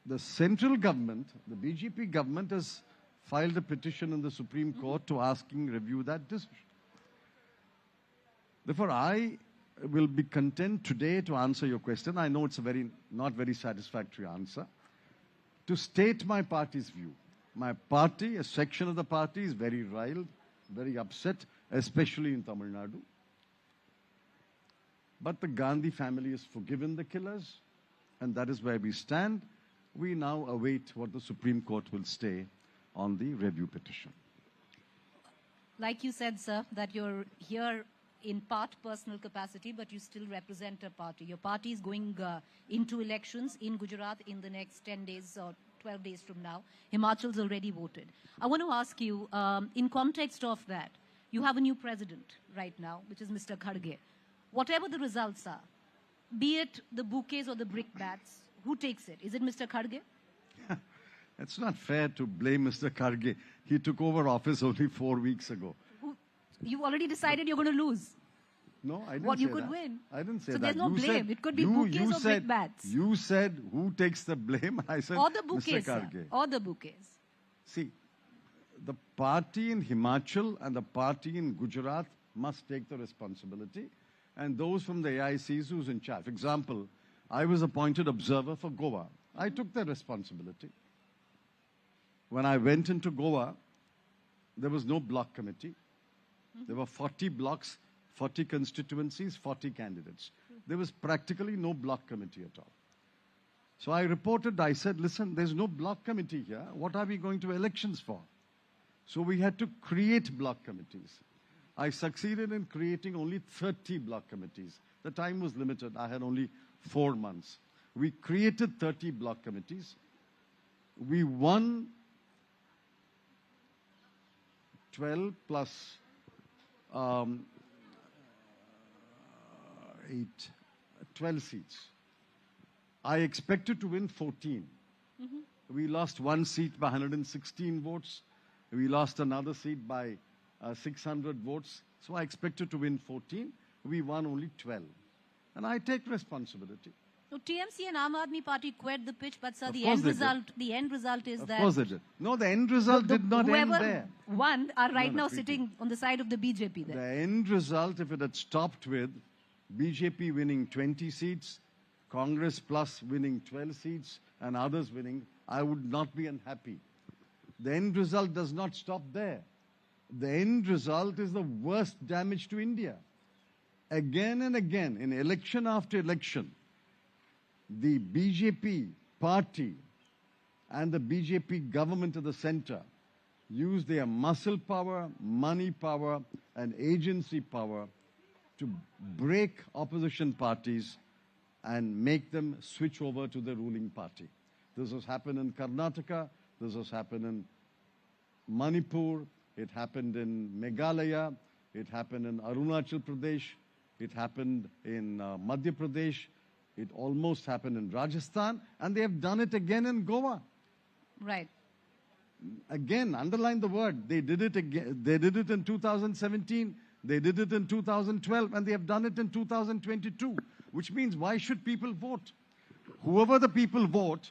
the central government, the BJP government, has filed a petition in the Supreme Court to review that decision. Therefore, I will be content today to answer your question. I know it's a not very satisfactory answer. To state my party's view. My party, a section of the party, is very riled, very upset, especially in Tamil Nadu. But the Gandhi family has forgiven the killers, and that is where we stand. We now await what the Supreme Court will say on the review petition. Like you said, sir, that you're here in part personal capacity, but you still represent a party. Your party is going into elections in Gujarat in the next 10 days or 12 days from now. Himachal's already voted. I want to ask you, in context of that, you have a new president right now, which is Mr. Kharge. Whatever the results are, be it the bouquets or the brickbats, who takes it? Is it Mr. Kharge? It's not fair to blame Mr. Kharge. He took over office only 4 weeks ago. You already decided you're going to lose. No, I didn't What say you could that. win. I didn't say so that. So there's no you blame. Said, it could be bouquets or said, brickbats. You said who takes the blame? I said or the bouquets, Mr. Kharge. Or the bouquets. See, the party in Himachal and the party in Gujarat must take the responsibility. And those from the AICs who's in charge. For example, I was appointed observer for Goa. I took the responsibility. When I went into Goa, there was no block committee. There were 40 blocks, 40 constituencies, 40 candidates. There was practically no block committee at all. So I reported, I said, listen, there's no block committee here. What are we going to elections for? So we had to create block committees. I succeeded in creating only 30 block committees. The time was limited. I had only 4 months. We created 30 block committees. We won 12 plus 12 seats. I expected to win 14. We lost 1 seat by 116 votes. We lost another seat by 600 votes. So I expected to win 14. We won only 12. And I take responsibility. So TMC and Aam Aadmi Party quit the pitch, but sir, Of the course end they result, the end result is Of that course they did. No, the end result did not end whoever there. won are right No, now no, sitting on the side of the BJP The there. end result, if it had stopped with BJP winning 20 seats, Congress plus winning 12 seats, and others winning, I would not be unhappy. The end result does not stop there. The end result is the worst damage to India. Again and again, in election after election, the BJP party and the BJP government of the center use their muscle power, money power, and agency power to break opposition parties and make them switch over to the ruling party. This has happened in Karnataka, this has happened in Manipur, it happened in Meghalaya, it happened in Arunachal Pradesh, it happened in Madhya Pradesh, it almost happened in Rajasthan, and they have done it again in Goa. Right. Again, underline the word, they did it again. They did it in 2017, they did it in 2012, and they have done it in 2022, which means why should people vote? Whoever the people vote,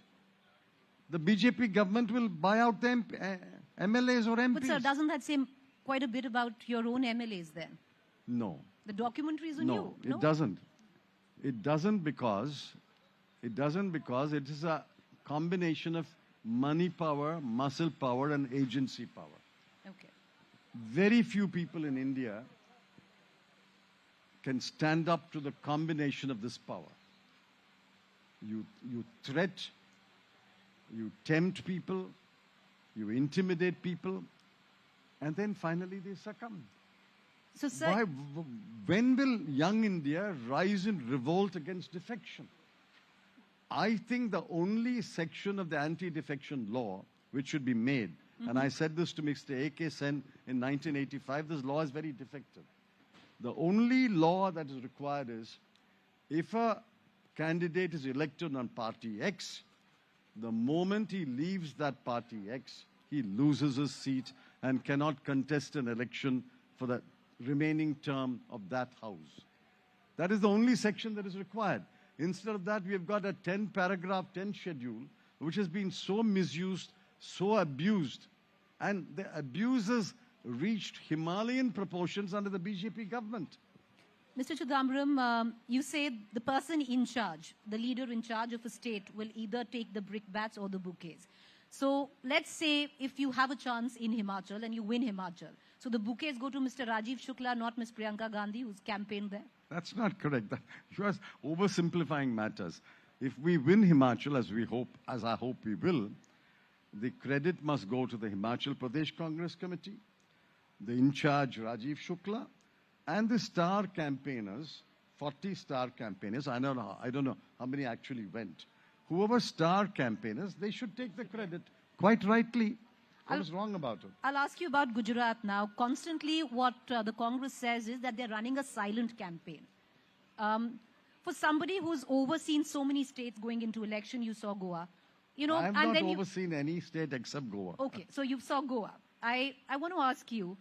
the BJP government will buy out the MLAs or MPs. But sir, doesn't that say quite a bit about your own MLAs then? No. The documentary is on you. No, it doesn't. It doesn't because it is a combination of money power, muscle power, and agency power. Okay. Very few people in India can stand up to the combination of this power. You threat, you tempt people, you intimidate people, and then finally they succumb. So, sir, When will young India rise in revolt against defection? I think the only section of the anti-defection law which should be made, and I said this to Mr. A.K. Sen in 1985, this law is very defective. The only law that is required is, if a candidate is elected on party X, the moment he leaves that party X, he loses his seat and cannot contest an election for the remaining term of that house. That is the only section that is required. Instead of that, we have got a 10-paragraph, 10 schedule, which has been so misused, so abused, and the abuses reached Himalayan proportions under the BJP government. Mr. Chidambaram, you say the person in charge, the leader in charge of a state, will either take the brickbats or the bouquets. So let's say if you have a chance in Himachal and you win Himachal, so the bouquets go to Mr. Rajiv Shukla, not Ms. Priyanka Gandhi, who's campaigned there? That's not correct. You are oversimplifying matters. If we win Himachal, as I hope we will, the credit must go to the Himachal Pradesh Congress Committee, the in-charge Rajiv Shukla, and the star campaigners, 40 star campaigners. I don't know how many actually went. Whoever star campaigners, they should take the credit. Quite rightly. What is wrong about it? I'll ask you about Gujarat now. Constantly what the Congress says is that they're running a silent campaign. For somebody who's overseen so many states going into election, you saw Goa. You know, I have not overseen any state except Goa. Okay, so you saw Goa. I want to ask you,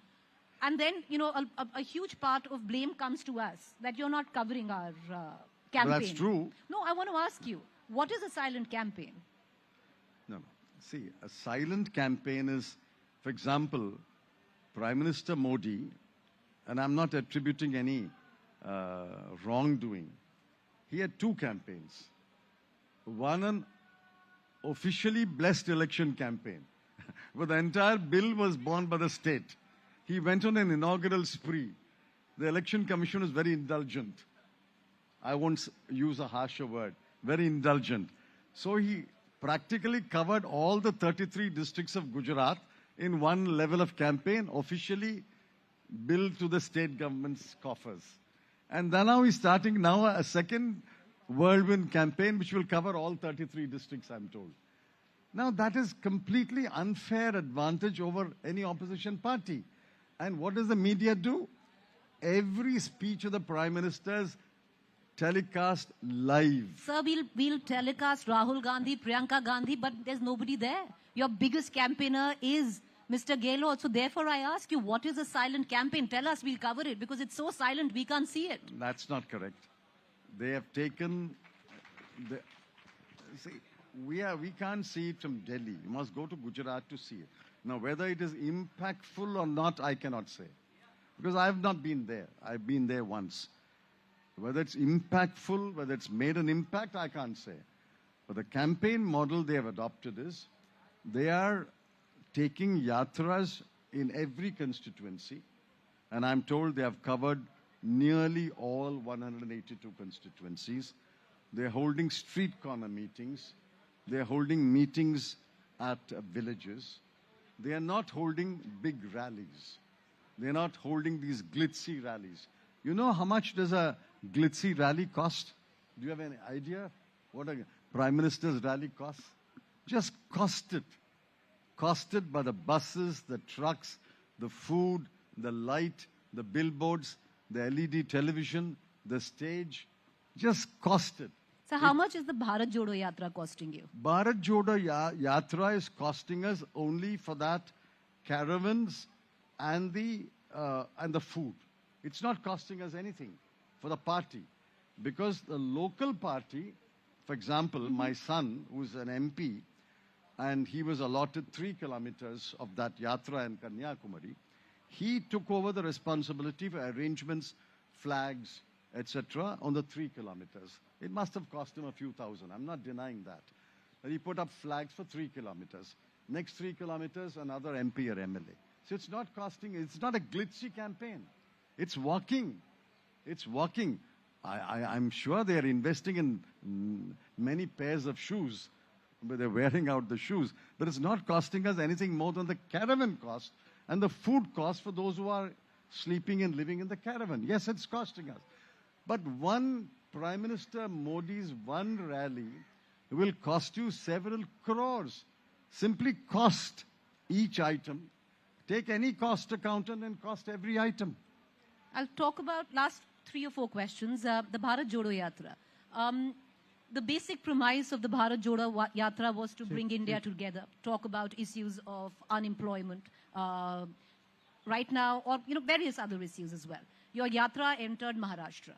and then, you know, a huge part of blame comes to us that you're not covering our campaign. Well, that's true. No, I want to ask you, what is a silent campaign? No. See, a silent campaign is, for example, Prime Minister Modi, and I'm not attributing any wrongdoing, he had two campaigns. One, an officially blessed election campaign, where the entire bill was borne by the state. He went on an inaugural spree. The Election Commission was very indulgent. I won't use a harsher word. Very indulgent. So he practically covered all the 33 districts of Gujarat in one level of campaign, officially billed to the state government's coffers. And then now he's starting now a second whirlwind campaign, which will cover all 33 districts, I'm told. Now that is completely unfair advantage over any opposition party. And what does the media do? Every speech of the Prime Minister's telecast live. Sir, we'll telecast Rahul Gandhi, Priyanka Gandhi, but there's nobody there. Your biggest campaigner is Mr. Gehlot. So therefore I ask you, what is a silent campaign? Tell us, we'll cover it, because it's so silent we can't see it. That's not correct. They have taken... See, we can't see it from Delhi. You must go to Gujarat to see it. Now, whether it is impactful or not, I cannot say. Because I have not been there. I've been there once. Whether it's impactful, whether it's made an impact, I can't say. But the campaign model they have adopted is, they are taking yatras in every constituency, and I'm told they have covered nearly all 182 constituencies. They're holding street corner meetings. They're holding meetings at villages. They are not holding big rallies. They're not holding these glitzy rallies. You know how much does a glitzy rally cost? Do you have any idea what a Prime Minister's rally costs? Just cost it. Costed by the buses, the trucks, the food, the light, the billboards, the LED television, the stage. Just cost it. So how much is the Bharat Jodo Yatra costing you? Bharat Jodo Yatra is costing us only for that caravans and the food. It's not costing us anything for the party. Because the local party, for example, my son, who's an MP, and he was allotted 3 kilometers of that yatra in Kanyakumari, he took over the responsibility for arrangements, flags, etc. on the 3 kilometers. It must have cost him a few thousand. I'm not denying that. But he put up flags for 3 kilometers. Next 3 kilometers, another MP or MLA. So it's not costing, it's not a glitzy campaign. It's walking. It's walking. I'm sure they're investing in many pairs of shoes, but they're wearing out the shoes. But it's not costing us anything more than the caravan cost and the food cost for those who are sleeping and living in the caravan. Yes, it's costing us. But one Prime Minister Modi's one rally will cost you several crores. Simply cost each item. Take any cost accountant and cost every item. I'll talk about last 3 or 4 questions. The Bharat Jodo Yatra. The basic premise of the Bharat Jodo Yatra was to bring India together, talk about issues of unemployment right now, or various other issues as well. Your yatra entered Maharashtra.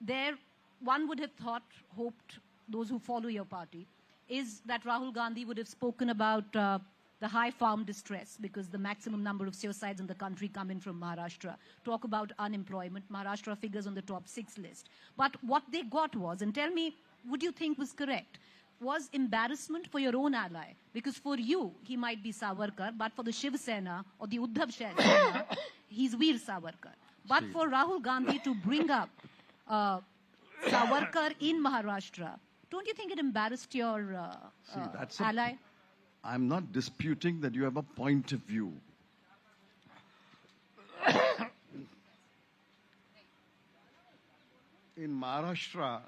There, one would have thought, hoped, those who follow your party, is that Rahul Gandhi would have spoken about the high farm distress, because the maximum number of suicides in the country come in from Maharashtra. Talk about unemployment. Maharashtra figures on the top 6 list. But what they got was, and tell me, would you think was correct, was embarrassment for your own ally. Because for you, he might be Savarkar, but for the Shiv Sena or the Uddhav Sena, he's Veer Savarkar. But for Rahul Gandhi to bring up Savarkar in Maharashtra, don't you think it embarrassed your ally? I'm not disputing that you have a point of view. In Maharashtra,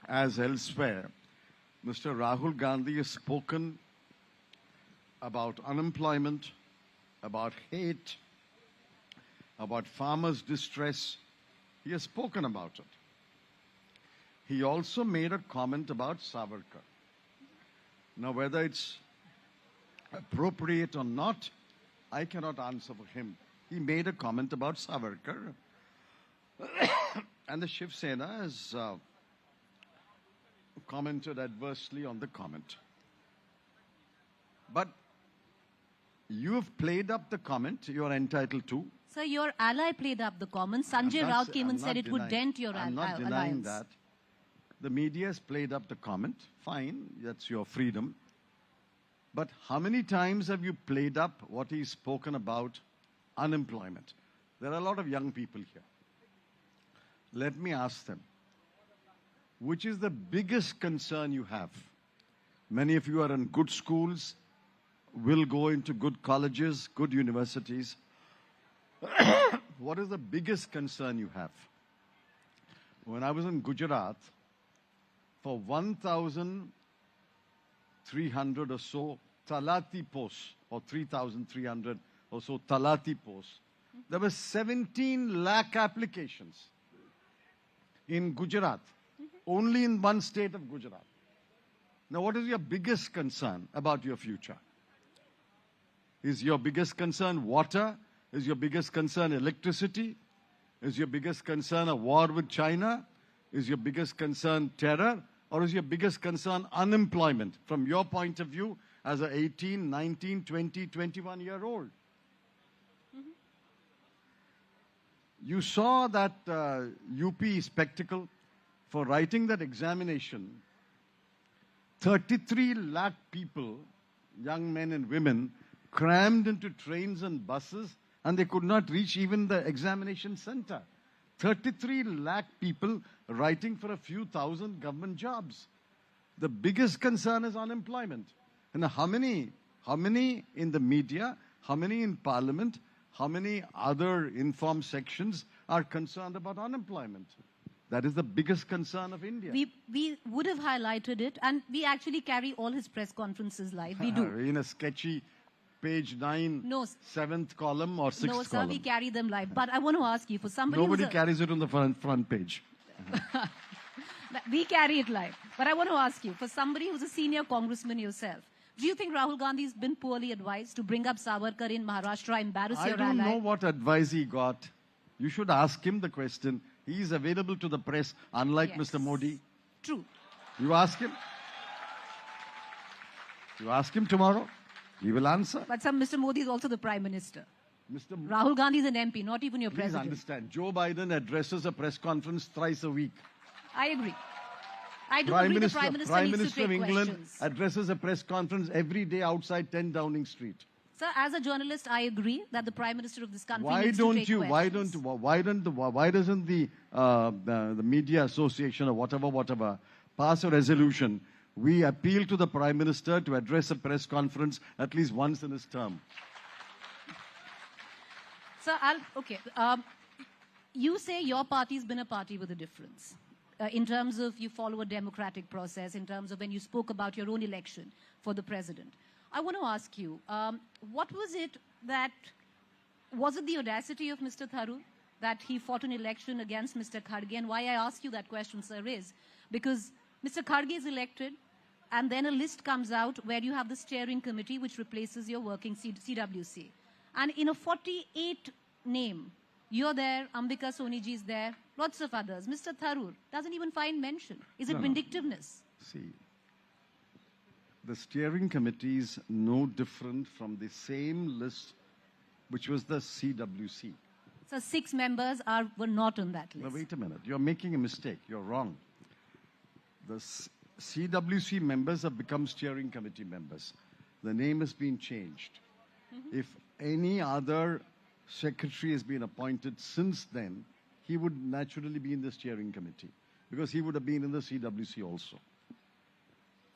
as elsewhere, Mr. Rahul Gandhi has spoken about unemployment, about hate, about farmers' distress. He has spoken about it. He also made a comment about Savarkar. Now, whether it's appropriate or not, I cannot answer for him. He made a comment about Savarkar. And the Shiv Sena has commented adversely on the comment. But you have played up the comment. You are entitled to. Sir, your ally played up the comment. Sanjay Rao came and said it would dent your alliance. I'm not denying that. The media has played up the comment. Fine, that's your freedom. But how many times have you played up what he's spoken about unemployment? There are a lot of young people here. Let me ask them, which is the biggest concern you have? Many of you are in good schools, will go into good colleges, good universities. What is the biggest concern you have? When I was in Gujarat, for 1,300 or so Talati posts, or 3,300 or so Talati posts, there were 17 lakh applications in Gujarat, only in one state of Gujarat. Now, what is your biggest concern about your future? Is your biggest concern water? Is your biggest concern electricity? Is your biggest concern a war with China? Is your biggest concern terror? Or is your biggest concern unemployment from your point of view as an 18, 19, 20, 21-year-old? You saw that UP spectacle for writing that examination. 33 lakh people, young men and women, crammed into trains and buses, and they could not reach even the examination center. 33 lakh people writing for a few thousand government jobs. The biggest concern is unemployment. And how many in the media, how many in parliament, how many other informed sections are concerned about unemployment? That is the biggest concern of India. We would have highlighted it, and we actually carry all his press conferences live. We do. In a sketchy page 9, no, 7th column or 6th column? No, sir, we carry them live. But I want to ask you, for somebody Nobody carries it on the front page. We carry it live. But I want to ask you, for somebody who's a senior congressman yourself, do you think Rahul Gandhi has been poorly advised to bring up Savarkar in Maharashtra, embarrass your ally? I don't know what advice he got. You should ask him the question. He is available to the press, unlike Mr. Modi. True. You ask him. You ask him tomorrow. He will answer. But Mr. Modi is also the Prime Minister. Rahul Gandhi is an MP, not even your president. Please understand. Joe Biden addresses a press conference thrice a week. I agree. I do agree the Prime Minister Prime needs Minister to of take England questions. addresses a press conference every day outside 10 Downing Street. Sir, as a journalist, I agree that the Prime Minister of this country needs to take questions. Why doesn't the Media Association or whatever pass a resolution? We appeal to the Prime Minister to address a press conference at least once in his term. Sir, you say your party's been a party with a difference. In terms of you follow a democratic process, in terms of when you spoke about your own election for the president. I want to ask you, what was it the audacity of Mr. Tharoor that he fought an election against Mr. Kharge? And why I ask you that question, sir, is because Mr. Kharge is elected, and then a list comes out where you have the steering committee which replaces your working CWC. And in a 48 name, you're there, Ambika Soniji is there, lots of others. Mr. Tharoor doesn't even find mention. Is it vindictiveness? See, the steering committee is no different from the same list which was the CWC. So 6 members were not on that list. Now, wait a minute. You're making a mistake. You're wrong. The CWC members have become steering committee members. The name has been changed. If any other secretary has been appointed since then, he would naturally be in the steering committee because he would have been in the CWC also.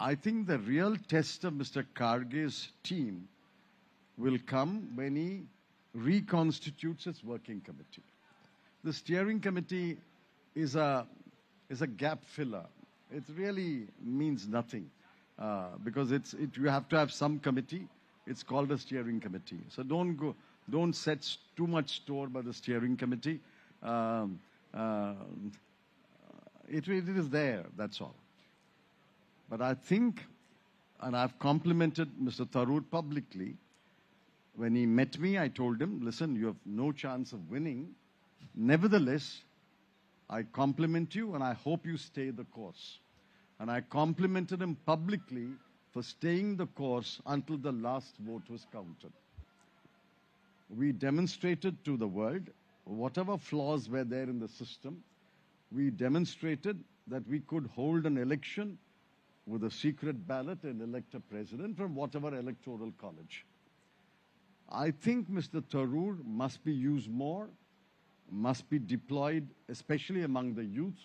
I think the real test of Mr. Kharge's team will come when he reconstitutes its working committee. The steering committee is a gap filler. It really means nothing because you have to have some committee. It's called a steering committee. So don't set too much store by the steering committee. It is there, that's all. But I think, and I've complimented Mr. Tharoor publicly, when he met me, I told him, listen, you have no chance of winning. Nevertheless, I compliment you and I hope you stay the course. And I complimented him publicly for staying the course until the last vote was counted. We demonstrated to the world whatever flaws were there in the system. We demonstrated that we could hold an election with a secret ballot and elect a president from whatever electoral college. I think Mr. Tharoor must be used more, must be deployed, especially among the youth,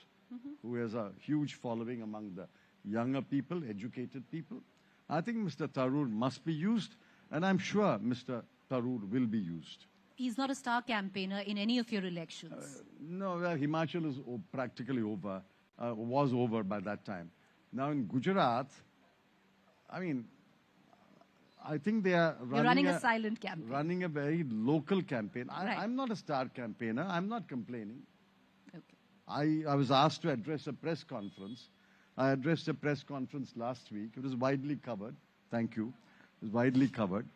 who has a huge following among the younger people, educated people. I think Mr. Tharoor must be used, and I'm sure Mr. Tharoor will be used. He's not a star campaigner in any of your elections. No, well, Himachal is practically over, was over by that time. Now in Gujarat, I mean, I think they are running a silent campaign. Running a very local campaign. Right. I'm not a star campaigner. I'm not complaining. Okay. I was asked to address a press conference. I addressed a press conference last week. It was widely covered. Thank you. It was widely covered.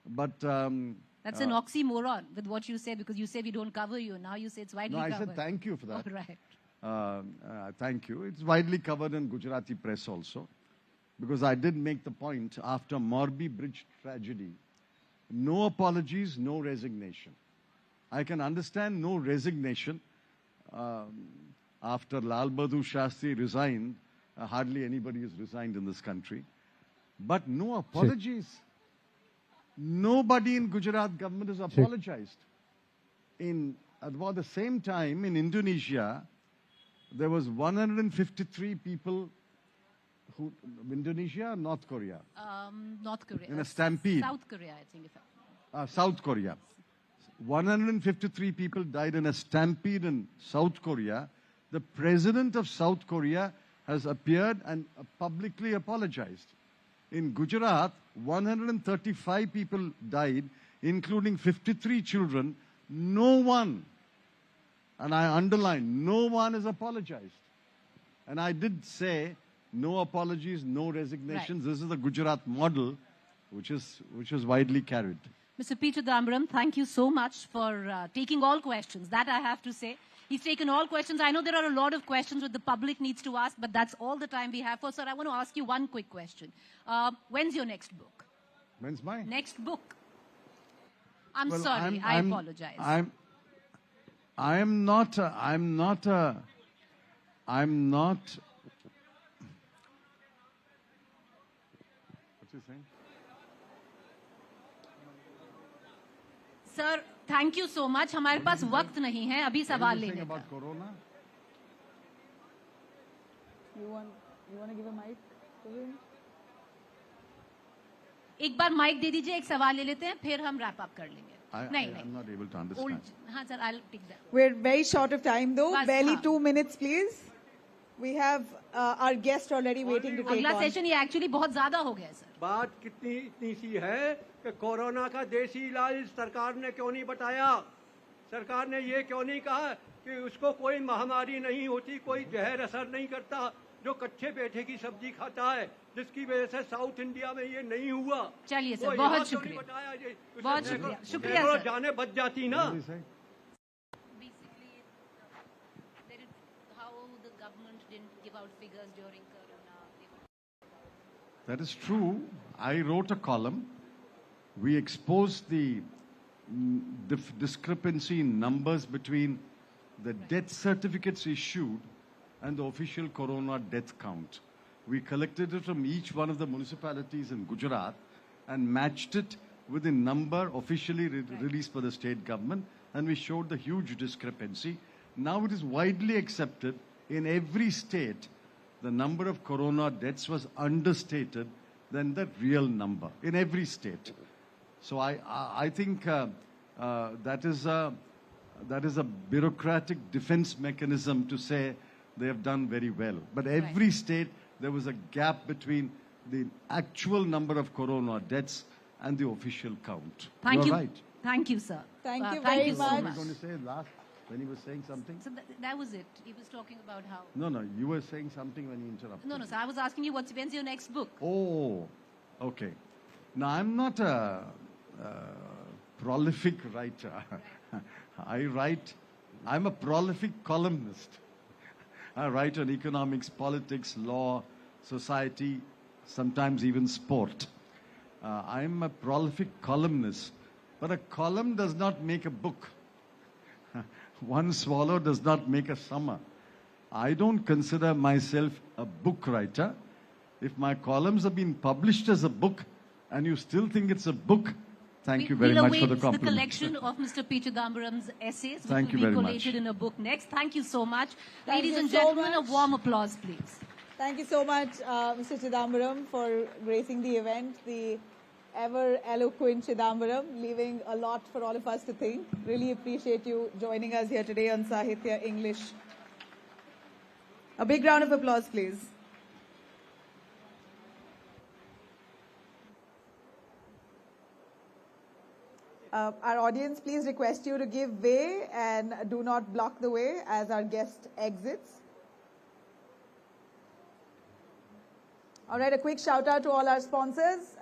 But that's an oxymoron with what you say, because you say we don't cover you. Now you say it's widely covered. No, I said thank you for that. All right. Thank you. It's widely covered in Gujarati press also. Because I did make the point after Morbi Bridge tragedy, no apologies, no resignation. I can understand no resignation. After Lal Bahadur Shastri resigned, hardly anybody has resigned in this country. But no apologies. Nobody in Gujarat government has apologized. In about the same time in Indonesia, there was 153 people who, Indonesia or North Korea? North Korea. In a stampede. South Korea, I think. South Korea. 153 people died in a stampede in South Korea. The president of South Korea has appeared and publicly apologized. In Gujarat, 135 people died, including 53 children. No one, and I underline, no one has apologized. And I did say, no apologies, no resignations. Right. This is the Gujarat model, which is widely carried. Mr. P. Chidambaram, thank you so much for taking all questions. That I have to say. He's taken all questions. I know there are a lot of questions that the public needs to ask, but that's all the time we have for. Sir, I want to ask you one quick question. When's your next book? When's mine? Next book. I'm sorry. I apologize. I'm not. What's he saying? Sir, thank you so much. हमारे पास वक्त नहीं है अभी सवाल लेने का. You want to give a mic to him? एक बार mic दे दीजिए, एक सवाल ले लेते हैं, फिर हम रैप अप कर लेंगे. I'm not able to understand. हाँ sir, I'll take that. We're very short of time though. Barely हाँ. 2 minutes, please. We have our guest already waiting to take अगला on. सेशन ये एक्चुअली बहुत ज्यादा हो गया सर. बात कितनी इतनी सी है कि कोरोना का देसी इलाज सरकार ने क्यों नहीं बताया? सरकार ने ये क्यों नहीं कहा कि उसको कोई महामारी नहीं होती, कोई जहर असर नहीं करता, जो कच्चे पेठे की सब्जी खाता है, जिसकी वजह से साउथ इंडिया में ये नहीं हुआ. चलिए सर, बहुत शुक्रिया. बहुत शुक्रिया. शुक्रिया सर. जाने बच जाती ना. Basically, there is how the government didn't give out figures during Corona. That is true. I wrote a column. We exposed the discrepancy in numbers between the death certificates issued and the official corona death count. We collected it from each one of the municipalities in Gujarat and matched it with the number officially released by the state government, and we showed the huge discrepancy. Now it is widely accepted in every state the number of corona deaths was understated than the real number in every state. So I think that is a bureaucratic defense mechanism to say they have done very well. But every state, there was a gap between the actual number of corona deaths and the official count. Thank you. Right. Thank you, sir. Thank you thank very you so much. What were much. you going to say last when he was saying something? So that was it. He was talking about how. No, you were saying something when he interrupted. No, sir. I was asking you when's your next book? Oh, okay. Now, I'm not a prolific writer. I'm a prolific columnist. I write on economics, politics, law, society, sometimes even sport. I'm a prolific columnist. But a column does not make a book. One swallow does not make a summer. I don't consider myself a book writer. If my columns have been published as a book and you still think it's a book, thank you very much for the compliment. The collection of Mr. P. Chidambaram's essays, which Thank you will be very collated much. in a book next. Thank you so much. Thank Ladies you and so gentlemen, much. a warm applause, please. Thank you so much, Mr. Chidambaram, for gracing the event. The ever eloquent Chidambaram, leaving a lot for all of us to think. Really appreciate you joining us here today on Sahitya English. A big round of applause, please. Our audience, please request you to give way and do not block the way as our guest exits. All right, a quick shout out to all our sponsors.